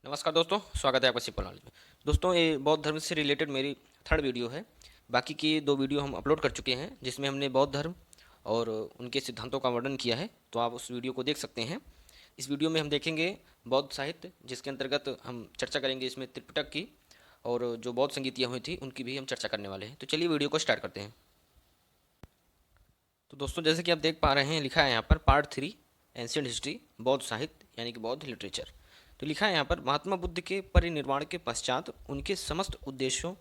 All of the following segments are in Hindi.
नमस्कार दोस्तों, स्वागत है आपका सिंपल नॉलेज में। दोस्तों, ये बौद्ध धर्म से रिलेटेड मेरी थर्ड वीडियो है। बाकी की दो वीडियो हम अपलोड कर चुके हैं जिसमें हमने बौद्ध धर्म और उनके सिद्धांतों का वर्णन किया है, तो आप उस वीडियो को देख सकते हैं। इस वीडियो में हम देखेंगे बौद्ध साहित्य, जिसके अंतर्गत हम चर्चा करेंगे इसमें त्रिपिटक की, और जो बौद्ध संगीतियाँ हुई थी उनकी भी हम चर्चा करने वाले हैं। तो चलिए वीडियो को स्टार्ट करते हैं। तो दोस्तों, जैसे कि आप देख पा रहे हैं, लिखा है यहाँ पर पार्ट 3 एंशियंट हिस्ट्री बौद्ध साहित्य यानी कि बौद्ध लिटरेचर। तो लिखा है यहाँ पर, महात्मा बुद्ध के परिनिर्वाण के पश्चात उनके समस्त उद्देश्यों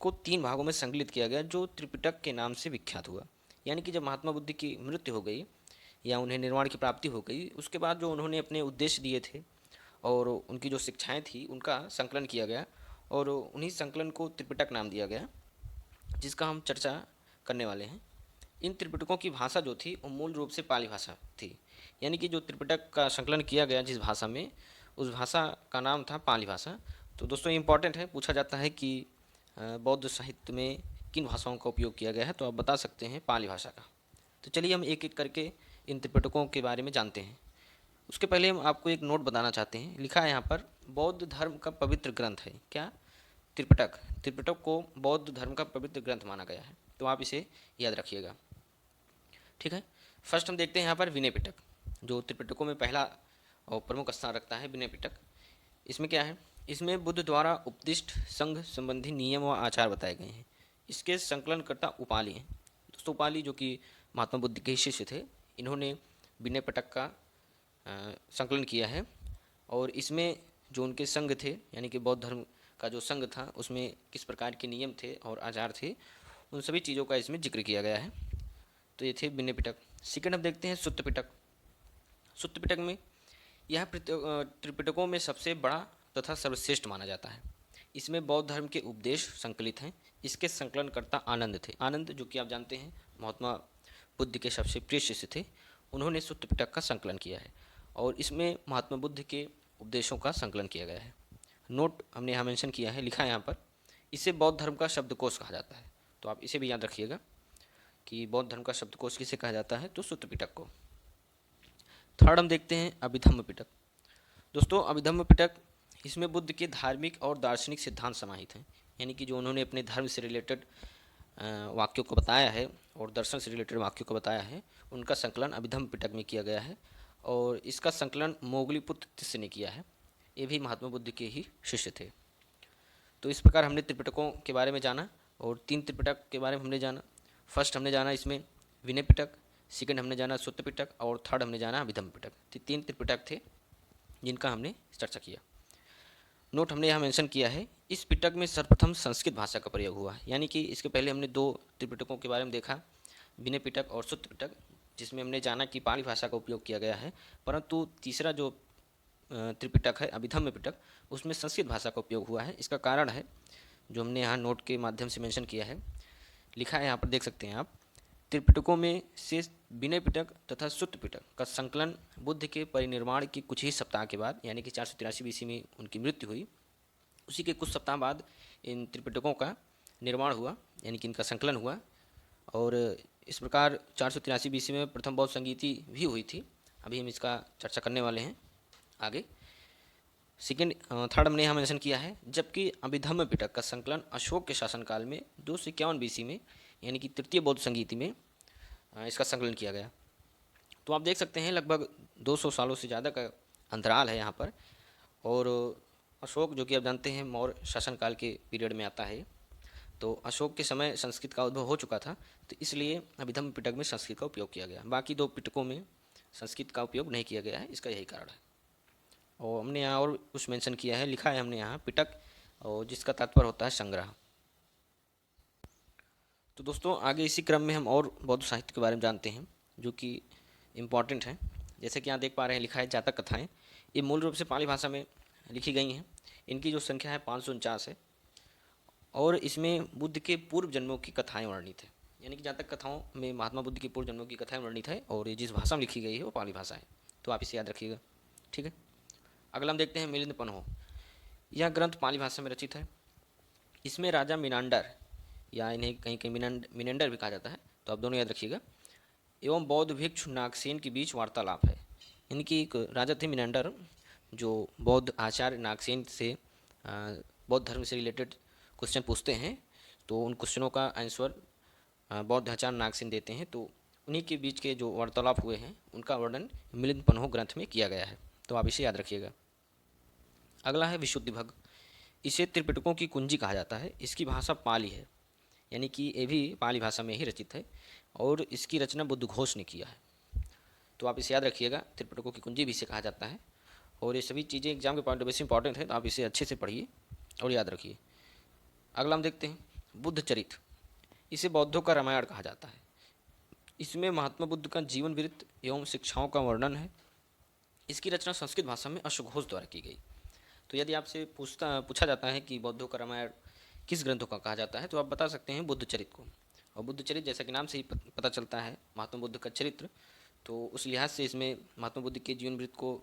को 3 भागों में संकलित किया गया, जो त्रिपिटक के नाम से विख्यात हुआ। यानी कि जब महात्मा बुद्ध की मृत्यु हो गई या उन्हें निर्वाण की प्राप्ति हो गई, उसके बाद जो उन्होंने अपने उद्देश्य दिए थे और उनकी जो शिक्षाएं थी उनका संकलन किया गया, और उन्हीं संकलन को त्रिपिटक नाम दिया गया, जिसका हम चर्चा करने वाले हैं। इन त्रिपिटकों की भाषा जो थी वो मूल रूप से पाली भाषा थी। यानी कि जो त्रिपिटक का संकलन किया गया जिस भाषा में, उस भाषा का नाम था पाली भाषा। तो दोस्तों, ये इंपॉर्टेंट है, पूछा जाता है कि बौद्ध साहित्य में किन भाषाओं का उपयोग किया गया है, तो आप बता सकते हैं पाली भाषा का। तो चलिए हम एक एक करके इन त्रिपिटकों के बारे में जानते हैं। उसके पहले हम आपको एक नोट बताना चाहते हैं। लिखा है यहाँ पर, बौद्ध धर्म का पवित्र ग्रंथ है क्या? त्रिपिटक। त्रिपिटक को बौद्ध धर्म का पवित्र ग्रंथ माना गया है, तो आप इसे याद रखिएगा। ठीक है। फर्स्ट हम देखते हैं यहाँ पर विनय पिटक, जो त्रिपिटकों में पहला और प्रमुख स्थान रखता है। विनय पिटक, इसमें क्या है? इसमें बुद्ध द्वारा उपदिष्ट संघ संबंधी नियम व आचार बताए गए हैं। इसके संकलनकर्ता उपाली हैं। दोस्तों, उपाली जो कि महात्मा बुद्ध के शिष्य थे, इन्होंने विनय पिटक का संकलन किया है। और इसमें जो उनके संघ थे, यानी कि बौद्ध धर्म का जो संघ था, उसमें किस प्रकार के नियम थे और आचार थे, उन सभी चीज़ों का इसमें जिक्र किया गया है। तो ये थे विनय पिटक। सेकेंड हम देखते हैं सुत्त पिटक। सुत्त पिटक में यह त्रिपिटकों में सबसे बड़ा तथा सर्वश्रेष्ठ माना जाता है। इसमें बौद्ध धर्म के उपदेश संकलित हैं। इसके संकलनकर्ता आनंद थे। आनंद जो कि आप जानते हैं महात्मा बुद्ध के सबसे प्रिय शिष्य थे। उन्होंने सुत्त पिटक का संकलन किया है और इसमें महात्मा बुद्ध के उपदेशों का संकलन किया गया है। नोट हमने यहाँ मेंशन किया है, लिखा है यहाँ पर, इसे बौद्ध धर्म का शब्दकोश कहा जाता है। तो आप इसे भी याद रखिएगा कि बौद्ध धर्म का शब्दकोश किसे कहा जाता है, तो सुत्त पिटक को। थर्ड हम देखते हैं अभिधम्म पिटक। दोस्तों, अभिधम्म पिटक, इसमें बुद्ध के धार्मिक और दार्शनिक सिद्धांत समाहित हैं। यानी कि जो उन्होंने अपने धर्म से रिलेटेड वाक्यों को बताया है और दर्शन से रिलेटेड वाक्यों को बताया है, उनका संकलन अभिधम्म पिटक में किया गया है। और इसका संकलन मोगलीपुत्र तिस्य ने किया है। ये भी महात्मा बुद्ध के ही शिष्य थे। तो इस प्रकार हमने त्रिपिटकों के बारे में जाना, और 3 त्रिपिटक के बारे में हमने जाना। फर्स्ट हमने जाना इसमें विनय पिटक, सेकंड हमने जाना सुत्त पिटक, और थर्ड हमने जाना अभिधम्म पिटक। तो 3 त्रिपिटक थे जिनका हमने चर्चा किया। नोट हमने यहाँ मेंशन किया है, इस पिटक में सर्वप्रथम संस्कृत भाषा का प्रयोग हुआ। यानी कि इसके पहले हमने 2 त्रिपिटकों के बारे में देखा, विनय पिटक और सुत्त पिटक, जिसमें हमने जाना कि पाली भाषा का उपयोग किया गया है। परंतु तीसरा जो त्रिपिटक है अभिधम्म पिटक, उसमें संस्कृत भाषा का उपयोग हुआ है। इसका कारण है जो हमने यहाँ नोट के माध्यम से मेंशन किया है। लिखा है यहाँ पर, देख सकते हैं आप, त्रिपिटकों में से विनय पिटक तथा सुत्त पिटक का संकलन बुद्ध के परिनिर्वाण के कुछ ही सप्ताह के बाद, यानी कि 483 BC में उनकी मृत्यु हुई, उसी के कुछ सप्ताह बाद इन त्रिपिटकों का निर्माण हुआ, यानी कि इनका संकलन हुआ। और इस प्रकार 483 BC में प्रथम बौद्ध संगीति भी हुई थी। अभी हम इसका चर्चा करने वाले हैं आगे। सेकेंड थर्ड हमने यहाँ मेंशन किया है, जबकि अभिधम्म पिटक का संकलन अशोक के शासनकाल में 251 BC में, यानी कि तृतीय बौद्ध संगीति में इसका संकलन किया गया। तो आप देख सकते हैं लगभग 200 सालों से ज़्यादा का अंतराल है यहाँ पर। और अशोक जो कि आप जानते हैं मौर्य शासनकाल के पीरियड में आता है, तो अशोक के समय संस्कृत का उद्भव हो चुका था, तो इसलिए अभिधम्म पिटक में संस्कृत का उपयोग किया गया। बाकी 2 पिटकों में संस्कृत का उपयोग नहीं किया गया है, इसका यही कारण है। और हमने यहाँ और कुछ मेंशन किया है, लिखा है हमने यहाँ पिटक, और जिसका तात्पर्य होता है संग्रह। तो दोस्तों, आगे इसी क्रम में हम और बौद्ध साहित्य के बारे में जानते हैं जो कि इम्पॉर्टेंट है। जैसे कि यहाँ देख पा रहे हैं, लिखा है जातक कथाएँ। ये मूल रूप से पाली भाषा में लिखी गई हैं। इनकी जो संख्या है 549 है, और इसमें बुद्ध के पूर्व जन्मों की कथाएँ वर्णित है। यानी कि जातक कथाओं में महात्मा बुद्ध की पूर्व जन्मों की कथाएँ वर्णित है, और ये जिस भाषा में लिखी गई है वो पाली भाषा है। तो आप इसे याद रखिएगा। ठीक है। अगला हम देखते हैं मिलिंद पन्हो। यह ग्रंथ पाली भाषा में रचित है। इसमें राजा मिनांडर, या इन्हें कहीं कहीं मिनेंडर भी कहा जाता है, तो आप दोनों याद रखिएगा, एवं बौद्ध भिक्षु नागसेन के बीच वार्तालाप है। यानी कि एक राजा थे मिनेंडर, जो बौद्ध आचार्य नागसेन से बौद्ध धर्म से रिलेटेड क्वेश्चन पूछते हैं, तो उन क्वेश्चनों का आंसर बौद्ध आचार्य नागसेन देते हैं। तो उन्हीं के बीच के जो वार्तालाप हुए हैं उनका वर्णन मिलिंद पन्हो ग्रंथ में किया गया है, तो आप इसे याद रखिएगा। अगला है विशुद्धिभग। इसे त्रिपिटकों की कुंजी कहा जाता है। इसकी भाषा पाली है, यानी कि ये भी पाली भाषा में ही रचित है, और इसकी रचना बुद्धघोष ने किया है। तो आप इसे याद रखिएगा, त्रिपिटकों की कुंजी भी इसे कहा जाता है। और ये सभी चीज़ें एग्जाम के पॉइंट ऑफ व्यू से इंपॉर्टेंट है, तो आप इसे अच्छे से पढ़िए और याद रखिए। अगला हम देखते हैं बुद्ध चरित्र। इसे बौद्धों का रामायण कहा जाता है। इसमें महात्मा बुद्ध का जीवन वृत्त एवं शिक्षाओं का वर्णन है। इसकी रचना संस्कृत भाषा में अश्वघोष द्वारा की गई। तो यदि आपसे पूछा जाता है कि बौद्धों का रामायण किस ग्रंथों का कहा जाता है, तो आप बता सकते हैं बुद्ध चरित्र को। और बुद्ध चरित्र जैसा कि नाम से ही पता चलता है, महात्मा बुद्ध का चरित्र, तो उस लिहाज से इसमें महात्मा बुद्ध के जीवन वृत्त को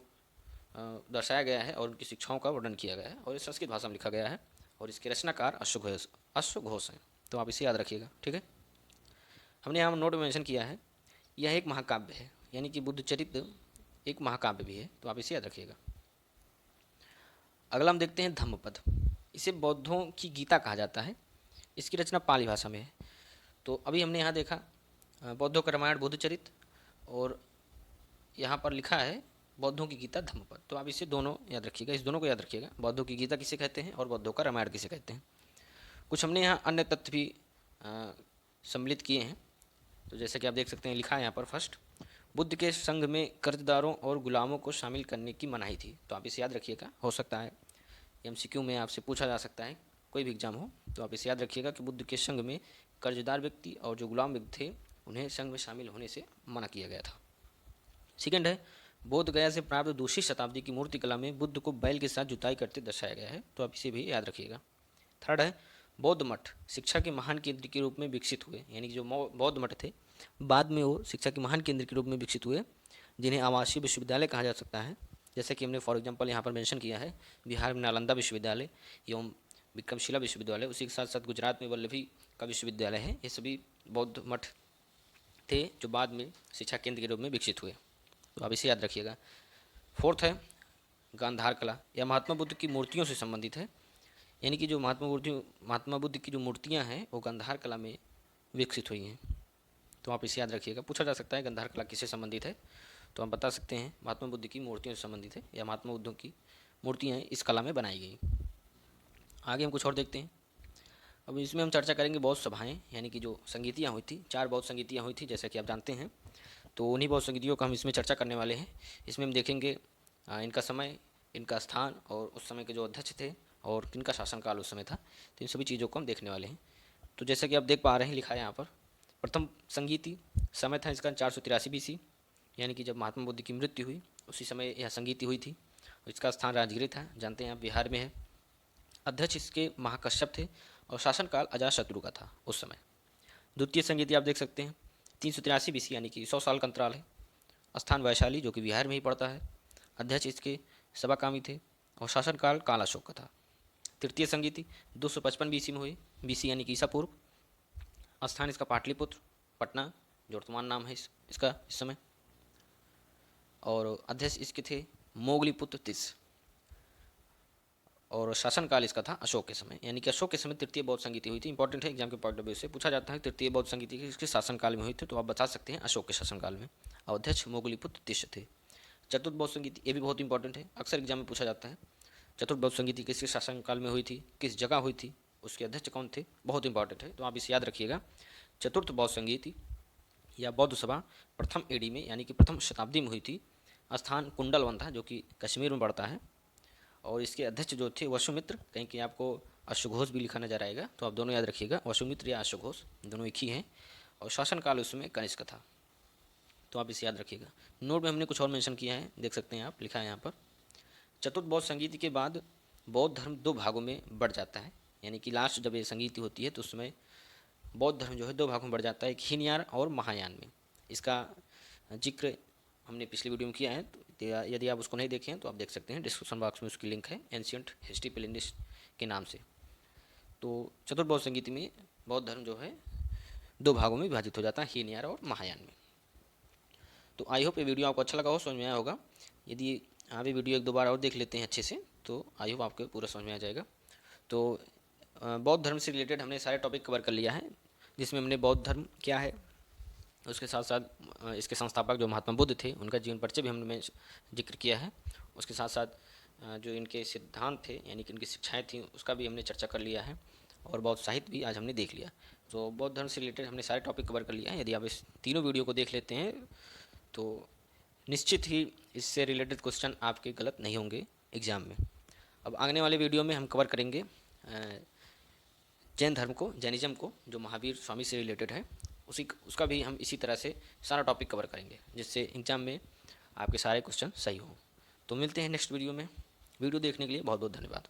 दर्शाया गया है और उनकी शिक्षाओं का वर्णन किया गया है, और ये संस्कृत भाषा में लिखा गया है, और इसके रचनाकार अश्वघोष हैं। तो आप इसे याद रखिएगा, ठीक है। हमने यहाँ नोट में मेंशन किया है, यह एक महाकाव्य है, यानी कि बुद्ध चरित्र एक महाकाव्य भी है, तो आप इसे याद रखिएगा। अगला हम देखते हैं धम्मपद। इसे बौद्धों की गीता कहा जाता है। इसकी रचना पाली भाषा में है। तो अभी हमने यहाँ देखा बौद्धों का रामायण बुद्ध चरित्र, और यहाँ पर लिखा है बौद्धों की गीता धम्मपद। तो आप इसे दोनों याद रखिएगा, इस दोनों को याद रखिएगा, बौद्धों की गीता किसे कहते हैं और बौद्धों का रामायण किसे कहते हैं। कुछ हमने यहाँ अन्य तथ्य भी सम्मिलित किए हैं। तो जैसे कि आप देख सकते हैं, लिखा है यहाँ पर फर्स्ट, बुद्ध के संघ में कर्जदारों और गुलामों को शामिल करने की मनाही थी। तो आप इसे याद रखिएगा, हो सकता है एमसीक्यू में आपसे पूछा जा सकता है, कोई भी एग्जाम हो, तो आप इसे याद रखिएगा कि बुद्ध के संघ में कर्जदार व्यक्ति और जो गुलाम व्यक्ति थे उन्हें संघ में शामिल होने से मना किया गया था। सेकंड है, बोध गया से प्राप्त दूसरी शताब्दी की मूर्ति कला में बुद्ध को बैल के साथ जुताई करते दर्शाया गया है। तो आप इसे भी याद रखिएगा। थर्ड है, बौद्ध मठ शिक्षा के महान केंद्र के रूप में विकसित हुए, यानी कि जो बौद्ध मठ थे बाद में वो शिक्षा के महान केंद्र के रूप में विकसित हुए, जिन्हें आवासीय विश्वविद्यालय कहा जा सकता है। जैसे कि हमने फॉर एग्जांपल यहाँ पर मेंशन किया है, बिहार में नालंदा विश्वविद्यालय एवं विक्रमशिला विश्वविद्यालय, उसी के साथ साथ गुजरात में वल्लभी का विश्वविद्यालय है। ये सभी बौद्ध मठ थे जो बाद में शिक्षा केंद्र के रूप में विकसित हुए। तो आप इसे याद रखिएगा। फोर्थ है गांधार कला। यह महात्मा बुद्ध की मूर्तियों से संबंधित है, यानी कि जो महात्मा बुद्ध की जो मूर्तियाँ हैं वो गांधार कला में विकसित हुई हैं। तो आप इसे याद रखिएगा। पूछा जा सकता है गांधार कला किससे संबंधित है, तो आप बता सकते हैं महात्मा बुद्ध की मूर्तियों से संबंधित है, या महात्मा बुद्ध की मूर्तियाँ इस कला में बनाई गई। आगे हम कुछ और देखते हैं। अब इसमें हम चर्चा करेंगे बौद्ध सभाएँ, यानी कि जो संगीतियाँ हुई थी, 4 बौद्ध संगीतियाँ हुई थी जैसा कि आप जानते हैं। तो उन्हीं बौद्ध संगीतियों का हम इसमें चर्चा करने वाले हैं। इसमें हम देखेंगे इनका समय, इनका स्थान, और उस समय के जो अध्यक्ष थे और किनका शासनकाल उस समय था। तो इन सभी चीज़ों को हम देखने वाले हैं। तो जैसा कि आप देख पा रहे हैं, लिखा है यहाँ पर, प्रथम संगीति समय था इसका 483 BC, यानी कि जब महात्मा बुद्ध की मृत्यु हुई उसी समय यह संगीति हुई थी। इसका स्थान राजगीर था, जानते हैं आप, बिहार में है। अध्यक्ष इसके महाकश्यप थे और शासनकाल अजातशत्रु का था उस समय। द्वितीय संगीति आप देख सकते हैं 383 BC, यानी कि 100 साल का अंतराल है। स्थान वैशाली जो कि बिहार में ही पड़ता है। अध्यक्ष इसके सबाकामी थे और शासनकाल काल अशोक का था। तृतीय संगीति 255 BC में हुई, BC यानी कि ईसा पूर्व। स्थान इसका पाटलिपुत्र, पटना जो वर्तमान नाम है इसका इस समय। और अध्यक्ष इसके थे मोगलीपुत्र तिस, और शासनकाल इसका था अशोक के समय, यानी कि अशोक के समय तृतीय बौद्ध संगीति हुई थी। इंपॉर्टेंट है, एग्जाम के पॉइंट ऑफ व्यू से पूछा जाता है तृतीय बौद्ध संगीति किसके शासनकाल में हुई थी, तो आप बता सकते हैं अशोक के शासनकाल में। और अध्यक्ष मोगलीपुत्र तिस थे। चतुर्थ बौद्ध संगीति, ये भी बहुत इंपॉर्टेंट है, अक्सर एग्जाम में पूछा जाता है। चतुर्थ बौद्ध संगीति किसके शासनकाल में हुई थी, किस जगह हुई थी, उसके अध्यक्ष कौन थे, बहुत इंपॉर्टेंट है, तो आप इसे याद रखिएगा। चतुर्थ बौद्ध संगीति या बौद्ध सभा प्रथम एडी में, यानी कि प्रथम शताब्दी में हुई थी। स्थान कुंडलवन था जो कि कश्मीर में पड़ता है, और इसके अध्यक्ष जो थे वसुमित्र, कहीं कि आपको अश्वघोष भी लिखा नजर आएगा, तो आप दोनों याद रखिएगा, वसुमित्र या अश्वघोष दोनों एक ही हैं। और शासनकाल उसमें कनिष्क था, तो आप इसे याद रखिएगा। नोट में हमने कुछ और मेंशन किया है, देख सकते हैं आप, लिखा है यहाँ पर। चतुर्थ बौद्ध संगीति के बाद बौद्ध धर्म 2 भागों में बढ़ जाता है, यानी कि लास्ट जब ये संगीति होती है तो उसमें बौद्ध धर्म जो है 2 भागों में बढ़ जाता है, एक हीनयान और महायान में। इसका जिक्र हमने पिछली वीडियो में किया है, तो यदि आप उसको नहीं देखें तो आप देख सकते हैं, डिस्क्रिप्शन बॉक्स में उसकी लिंक है, एंशियंट हिस्ट्री प्लेलिस्ट के नाम से। तो चतुर्थ बौद्ध संगीति में बौद्ध धर्म जो है 2 भागों में विभाजित हो जाता है, हीनयान और महायान में। तो आई होप ये वीडियो आपको अच्छा लगा हो, समझ में आया होगा। यदि यहाँ भी वीडियो एक दो बार और देख लेते हैं अच्छे से, तो आई होप आपको पूरा समझ में आ जाएगा। तो बौद्ध धर्म से रिलेटेड हमने सारे टॉपिक कवर कर लिया है, जिसमें हमने बौद्ध धर्म क्या है, उसके साथ साथ इसके संस्थापक जो महात्मा बुद्ध थे उनका जीवन परिचय भी हमने जिक्र किया है। उसके साथ साथ जो इनके सिद्धांत थे यानी कि इनकी शिक्षाएं थी उसका भी हमने चर्चा कर लिया है, और बौद्ध साहित्य भी आज हमने देख लिया। तो बौद्ध धर्म से रिलेटेड हमने सारे टॉपिक कवर कर लिया है। यदि आप इस तीनों वीडियो को देख लेते हैं तो निश्चित ही इससे रिलेटेड क्वेश्चन आपके गलत नहीं होंगे एग्ज़ाम में। अब आने वाले वीडियो में हम कवर करेंगे जैन धर्म को, जैनिज़्म को, जो महावीर स्वामी से रिलेटेड है, उसका भी हम इसी तरह से सारा टॉपिक कवर करेंगे, जिससे एग्ज़ाम में आपके सारे क्वेश्चन सही हों। तो मिलते हैं नेक्स्ट वीडियो में। वीडियो देखने के लिए बहुत बहुत धन्यवाद।